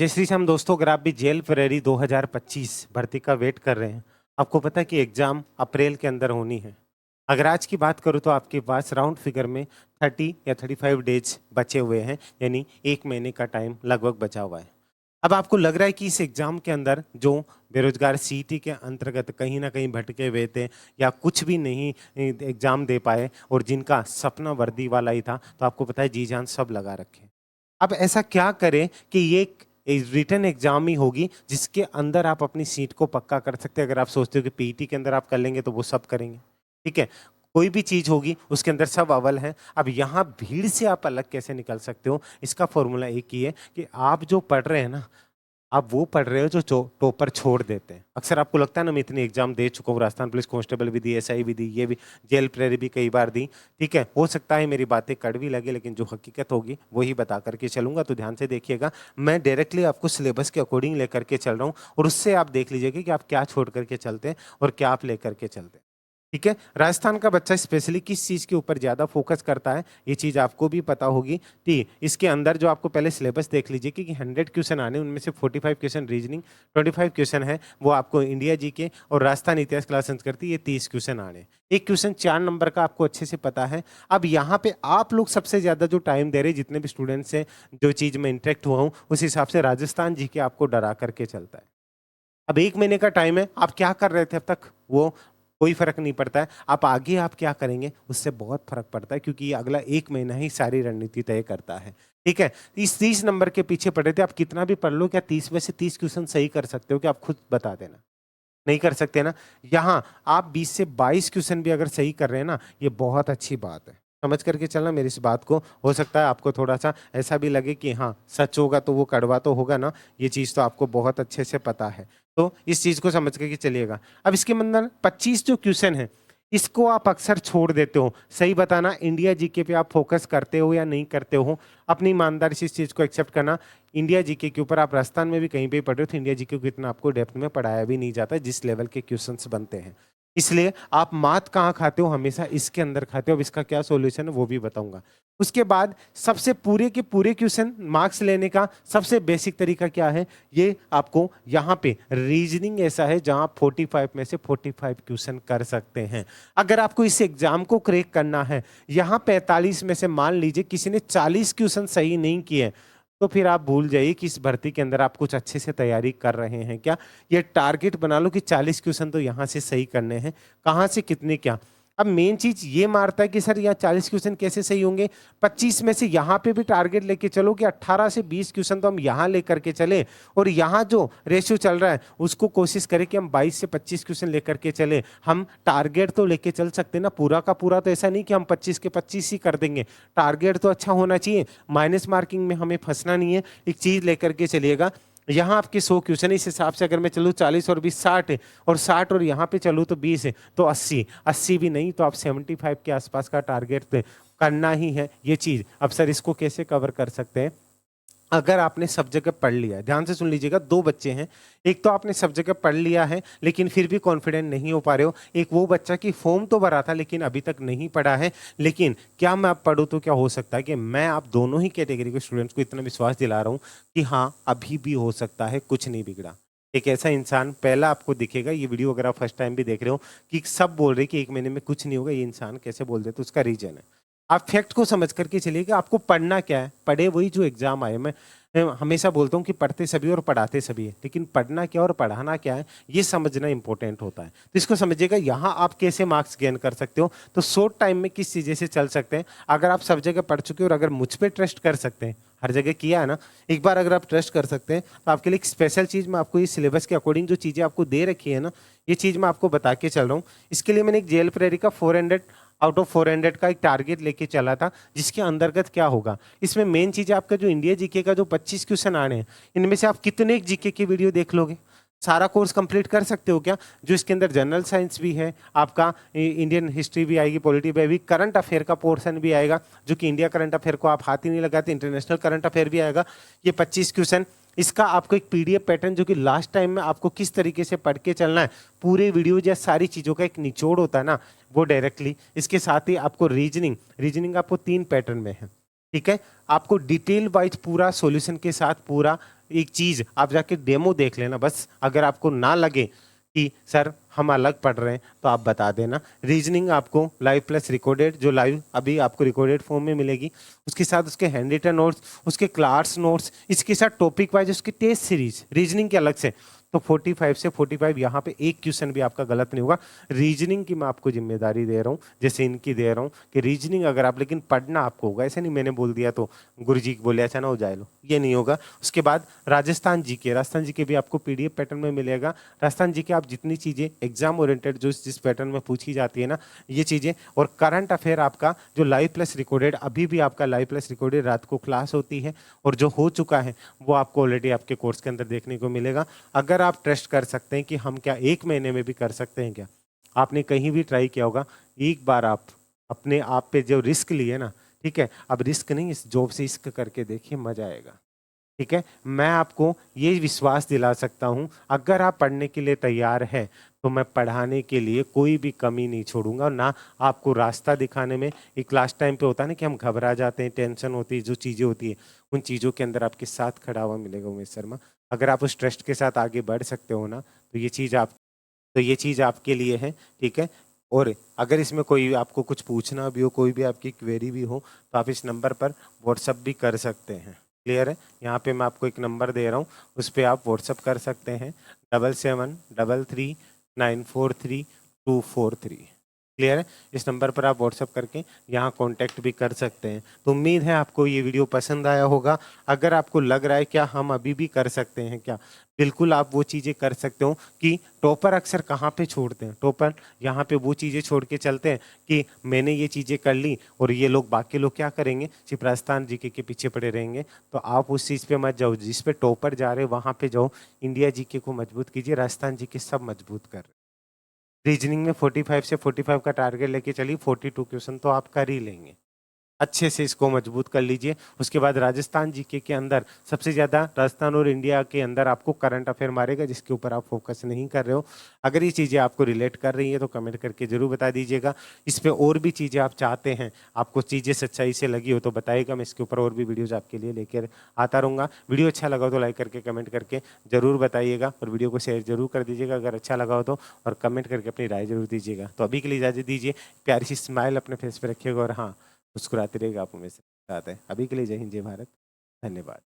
जय श्री श्याम दोस्तों, अगर आप भी जेल फरवरी 2025 भर्ती का वेट कर रहे हैं, आपको पता है कि एग्ज़ाम अप्रैल के अंदर होनी है। अगर आज की बात करूँ तो आपके पास राउंड फिगर में 30 या 35 डेज बचे हुए हैं, यानी 1 महीने का टाइम लगभग बचा हुआ है। अब आपको लग रहा है कि इस एग्ज़ाम के अंदर जो बेरोज़गार सीईटी के अंतर्गत कहीं न कहीं भटके हुए थे या कुछ भी नहीं एग्ज़ाम दे पाए और जिनका सपना वर्दी वाला ही था, तो आपको पता है जी-जान सब लगा रखे हैं। अब ऐसा क्या करें कि ये एक रिटन एग्जाम ही होगी जिसके अंदर आप अपनी सीट को पक्का कर सकते हैं। अगर आप सोचते हो कि पीईटी के अंदर आप कर लेंगे तो वो सब करेंगे, ठीक है। कोई भी चीज होगी उसके अंदर सब अव्वल हैं। अब यहाँ भीड़ से आप अलग कैसे निकल सकते हो, इसका फॉर्मूला एक ही है कि आप जो पढ़ रहे हैं ना, आप वो पढ़ रहे हो जो टॉपर छोड़ देते हैं। अक्सर आपको लगता है ना, मैं इतनी एग्जाम दे चुका हूँ, राजस्थान पुलिस कांस्टेबल भी दी, एसआई भी दी, ये भी जेल प्रेरी भी कई बार दी, ठीक है। हो सकता है मेरी बातें कड़वी लगे, लेकिन जो हकीकत होगी वही बता करके चलूंगा। तो ध्यान से देखिएगा, मैं डायरेक्टली आपको सिलेबस के अकॉर्डिंग लेकर के चल रहा हूँ और उससे आप देख लीजिएगा कि आप क्या छोड़ करके चलते हैं और क्या आप लेकर के चलते हैं, ठीक है। राजस्थान का बच्चा स्पेशली किस चीज़ के ऊपर ज़्यादा फोकस करता है, ये चीज़ आपको भी पता होगी। ठीक, इसके अंदर जो आपको पहले सिलेबस देख लीजिए कि 100 क्वेश्चन आने, उनमें से 45 क्वेश्चन रीजनिंग, 25 क्वेश्चन है वो आपको इंडिया जीके और राजस्थान इतिहास, क्लास संस्कृति, ये 30 क्वेश्चन आने। एक क्वेश्चन 4 नंबर का आपको अच्छे से पता है। अब यहाँ पे आप लोग सबसे ज़्यादा जो टाइम दे रहे हैं, जितने भी स्टूडेंट्स हैं, जो चीज़ में इंटरेक्ट हुआ हूँ, उस हिसाब से राजस्थान जीके आपको डरा करके चलता है। अब 1 महीने का टाइम है, आप क्या कर रहे थे अब तक वो कोई फ़र्क नहीं पड़ता है। आप आगे आप क्या करेंगे उससे बहुत फ़र्क पड़ता है, क्योंकि ये अगला 1 महीना ही सारी रणनीति तय करता है, ठीक है। इस 30 नंबर के पीछे पड़े थे, आप कितना भी पढ़ लो, क्या 30 में से 30 क्वेश्चन सही कर सकते हो? क्या आप खुद बता देना। नहीं कर सकते ना। यहाँ आप 20 से 22 क्वेश्चन भी अगर सही कर रहे हैं ना, ये बहुत अच्छी बात है। समझ करके चलना मेरी इस बात को। हो सकता है आपको थोड़ा-सा ऐसा भी लगे कि हाँ, सच होगा तो वो कड़वा तो होगा ना, ये चीज़ तो आपको बहुत अच्छे से पता है। तो इस चीज़ को समझ के चलिएगा। अब इसके अंदर 25 जो क्वेश्चन हैं, इसको आप अक्सर छोड़ देते हो। सही बताना, इंडिया जीके पे आप फोकस करते हो या नहीं करते हो? अपनी ईमानदारी से इस चीज़ को एक्सेप्ट करना। इंडिया जीके के ऊपर आप राजस्थान में भी कहीं पे पढ़ रहे हो तो इंडिया जीके को इतना आपको डेप्थ में पढ़ाया भी नहीं जाता जिस लेवल के क्वेश्चंस बनते हैं। इसलिए आप मात कहाँ खाते हो, हमेशा इसके अंदर खाते हो। अब इसका क्या सॉल्यूशन है वो भी बताऊंगा। उसके बाद सबसे पूरे के पूरे क्वेश्चन मार्क्स लेने का सबसे बेसिक तरीका क्या है, ये आपको यहाँ पे रीजनिंग ऐसा है जहां आप 45 में से 45 क्वेश्चन कर सकते हैं। अगर आपको इस एग्जाम को क्रैक करना है, यहाँ 45 में से मान लीजिए किसी ने 40 क्वेश्चन सही नहीं किए, तो फिर आप भूल जाइए कि इस भर्ती के अंदर आप कुछ अच्छे से तैयारी कर रहे हैं क्या। ये टारगेट बना लो कि 40 क्वेश्चन तो यहाँ से सही करने हैं, कहाँ से कितने क्या। अब मेन चीज ये मारता है कि सर यहाँ 40 क्वेश्चन कैसे सही होंगे। 25 में से यहाँ पे भी टारगेट लेके चलो कि 18 से 20 क्वेश्चन तो हम यहाँ लेकर के चले, और यहाँ जो रेशियो चल रहा है उसको कोशिश करें कि हम 22 से 25 क्वेश्चन लेकर के चले। हम टारगेट तो लेके चल सकते हैं ना, पूरा का पूरा तो ऐसा नहीं कि हम 25 के 25 ही कर देंगे। टारगेट तो अच्छा होना चाहिए, माइनस मार्किंग में हमें फंसना नहीं है। एक चीज लेकर के चलिएगा, यहाँ आपके 100 क्वेश्चन, इस हिसाब से अगर मैं चलूँ 40 और 20 60 है, और 60 और यहाँ पे चलूँ तो 20 है, तो 80, 80 भी नहीं तो आप 75 के आसपास का टारगेट करना ही है। ये चीज अब सर इसको कैसे कवर कर सकते हैं? अगर आपने सब जगह पढ़ लिया है, ध्यान से सुन लीजिएगा, दो बच्चे हैं। एक तो आपने सब जगह पढ़ लिया है लेकिन फिर भी कॉन्फिडेंट नहीं हो पा रहे हो। एक वो बच्चा की फॉर्म तो भरा था लेकिन अभी तक नहीं पढ़ा है। लेकिन क्या मैं अब पढ़ूँ तो क्या हो सकता है कि मैं आप दोनों ही कैटेगरी के स्टूडेंट्स को इतना विश्वास दिला रहा हूँ कि हाँ अभी भी हो सकता है, कुछ नहीं बिगड़ा। एक ऐसा इंसान पहला आपको दिखेगा, ये वीडियो अगर आप फर्स्ट टाइम भी देख रहे हो, कि सब बोल रहे कि 1 महीने में कुछ नहीं होगा, ये इंसान कैसे बोल देते, उसका रीजन है। आप फैक्ट को समझ करके चलिए कि आपको पढ़ना क्या है। पढ़े वही जो एग्जाम आए। मैं हमेशा बोलता हूँ कि पढ़ते सभी और पढ़ाते सभी है, लेकिन पढ़ना क्या और पढ़ाना क्या है ये समझना इंपॉर्टेंट होता है। तो इसको समझिएगा, यहाँ आप कैसे मार्क्स गेन कर सकते हो, तो शॉर्ट टाइम में किस चीज़ें से चल सकते हैं। अगर आप सब जगह पढ़ चुके हो और अगर मुझ पर ट्रस्ट कर सकते हैं, हर जगह किया है ना, एक बार अगर आप ट्रस्ट कर सकते हैं तो आपके लिए एक स्पेशल चीज़ मैं आपको इस सिलेबस के अकॉर्डिंग जो चीज़ें आपको दे रखी है ना, ये चीज़ मैं आपको बता के चल रहा हूँ। इसके लिए मैंने एक जेल प्रेरी का 400 आउट ऑफ 400 का एक टारगेट लेके चला था, जिसके अंतर्गत क्या होगा, इसमें मेन चीज़ है आपका जो इंडिया जीके का जो 25 क्वेश्चन आने हैं, इनमें से आप कितने जीके की वीडियो देख लोगे? सारा कोर्स कंप्लीट कर सकते हो क्या? जो इसके अंदर जनरल साइंस भी है, आपका इंडियन हिस्ट्री भी आएगी, पॉलिटी भी आएगी, करंट अफेयर का पोर्शन भी आएगा, जो कि इंडिया करंट अफेयर को आप हाथ ही नहीं लगाते, इंटरनेशनल करंट अफेयर भी आएगा। ये 25 क्वेश्चन, इसका आपको एक पीडीएफ पैटर्न जो कि लास्ट टाइम में आपको किस तरीके से पढ़ के चलना है, पूरे वीडियो या सारी चीज़ों का एक निचोड़ होता है ना, वो डायरेक्टली इसके साथ ही आपको रीजनिंग, आपको 3 पैटर्न में है, ठीक है। आपको डिटेल वाइज पूरा सॉल्यूशन के साथ पूरा एक चीज़ आप जाके डेमो देख लेना बस। अगर आपको ना लगे कि सर हम अलग पढ़ रहे हैं तो आप बता देना। रीजनिंग आपको लाइव प्लस रिकॉर्डेड, जो लाइव अभी आपको रिकॉर्डेड फॉर्म में मिलेगी, उसके साथ उसके हैंड रिटन नोट्स, उसके क्लास नोट्स, इसके साथ टॉपिक वाइज उसकी टेस्ट सीरीज रीजनिंग के अलग से। तो 45 से 45 यहाँ पे एक क्वेश्चन भी आपका गलत नहीं होगा। रीजनिंग की मैं आपको जिम्मेदारी दे रहा हूँ, जैसे इनकी दे रहा हूँ कि रीजनिंग अगर आप, लेकिन पढ़ना आपको होगा। ऐसे नहीं मैंने बोल दिया तो गुरुजी बोले अच्छा ना हो जाए लो, ये नहीं होगा। उसके बाद राजस्थान जी के भी आपको पीडीएफ पैटर्न में मिलेगा। राजस्थान जी के आप जितनी चीज़ें एग्जाम ओरिएंटेड जो जिस पैटर्न में पूछी जाती है ना, ये चीज़ें, और करंट अफेयर आपका जो लाइव प्लस रिकॉर्डेड, अभी भी आपका लाइव प्लस रिकॉर्डेड रात को क्लास होती है, और जो हो चुका है वो आपको ऑलरेडी आपके कोर्स के अंदर देखने को मिलेगा। अगर आप ट्रस्ट कर सकते हैं कि हम क्या 1 महीने में भी कर सकते हैं क्या, आपने कहीं भी ट्राई किया होगा, एक बार आप अपने आप पे जो रिस्क लिए ना, ठीक है, अब रिस्क नहीं, इस जॉब से इश्क करके देखिए, मजा आएगा। ठीक है, मैं आपको ये विश्वास दिला सकता हूं, अगर आप पढ़ने के लिए तैयार हैं तो मैं पढ़ाने के लिए कोई भी कमी नहीं छोड़ूंगा, और ना आपको रास्ता दिखाने में। एक क्लास टाइम पे होता है ना कि हम घबरा जाते हैं, टेंशन होती है, जो चीज़ें होती है, उन चीज़ों के अंदर आपके साथ खड़ा हुआ मिलेगा उमेश शर्मा। अगर आप उस ट्रस्ट के साथ आगे बढ़ सकते हो ना, तो ये चीज़ आपके लिए है। ठीक है, और अगर इसमें कोई आपको कुछ पूछना भी हो, कोई भी आपकी क्वेरी भी हो, तो आप इस नंबर पर व्हाट्सअप भी कर सकते हैं। क्लियर है, यहाँ पे मैं आपको एक नंबर दे रहा हूँ, उस पर आप व्हाट्सअप कर सकते हैं, 7733943243। क्लियर है, इस नंबर पर आप व्हाट्सअप करके यहाँ कांटेक्ट भी कर सकते हैं। तो उम्मीद है आपको ये वीडियो पसंद आया होगा। अगर आपको लग रहा है क्या हम अभी भी कर सकते हैं क्या, बिल्कुल आप वो चीज़ें कर सकते हो कि टॉपर अक्सर कहाँ पे छोड़ते हैं, टॉपर यहाँ पे वो चीज़ें छोड़ के चलते हैं कि मैंने ये चीज़ें कर ली और ये लोग, बाकी लोग क्या करेंगे, सिर्फ राजस्थान जीके के पीछे पड़े रहेंगे। तो आप उस चीज़ पे मत जाओ, जिस पे टॉपर जा रहे हैं वहाँ पे जाओ, इंडिया जीके को मजबूत कीजिए, राजस्थान जीके सब मजबूत कर रहे हैं। रीजनिंग में 45 से 45 का टारगेट लेके चलिए, 42 क्वेश्चन तो आप कर ही लेंगे। अच्छे से इसको मजबूत कर लीजिए। उसके बाद राजस्थान जीके के अंदर सबसे ज़्यादा राजस्थान और इंडिया के अंदर आपको करंट अफेयर मारेगा, जिसके ऊपर आप फोकस नहीं कर रहे हो। अगर ये चीज़ें आपको रिलेट कर रही हैं तो कमेंट करके ज़रूर बता दीजिएगा। इस पे और भी चीज़ें आप चाहते हैं, आपको चीज़ें सच्चाई से लगी हो तो बताइएगा, मैं इसके ऊपर और भी वीडियोज़ आपके लिए लेकर आता रहूँगा। वीडियो अच्छा लगा हो तो लाइक करके कमेंट करके ज़रूर बताइएगा, और वीडियो को शेयर जरूर कर दीजिएगा अगर अच्छा लगा हो तो, और कमेंट करके अपनी राय जरूर दीजिएगा। तो अभी के लिए इजाज़त दीजिए, प्यारी सी स्माइल अपने फेस पे रखिएगा, और हाँ, मुस्कुराते रहेगा आप हमेशा साथ है। अभी के लिए जय हिंद, जय भारत, धन्यवाद।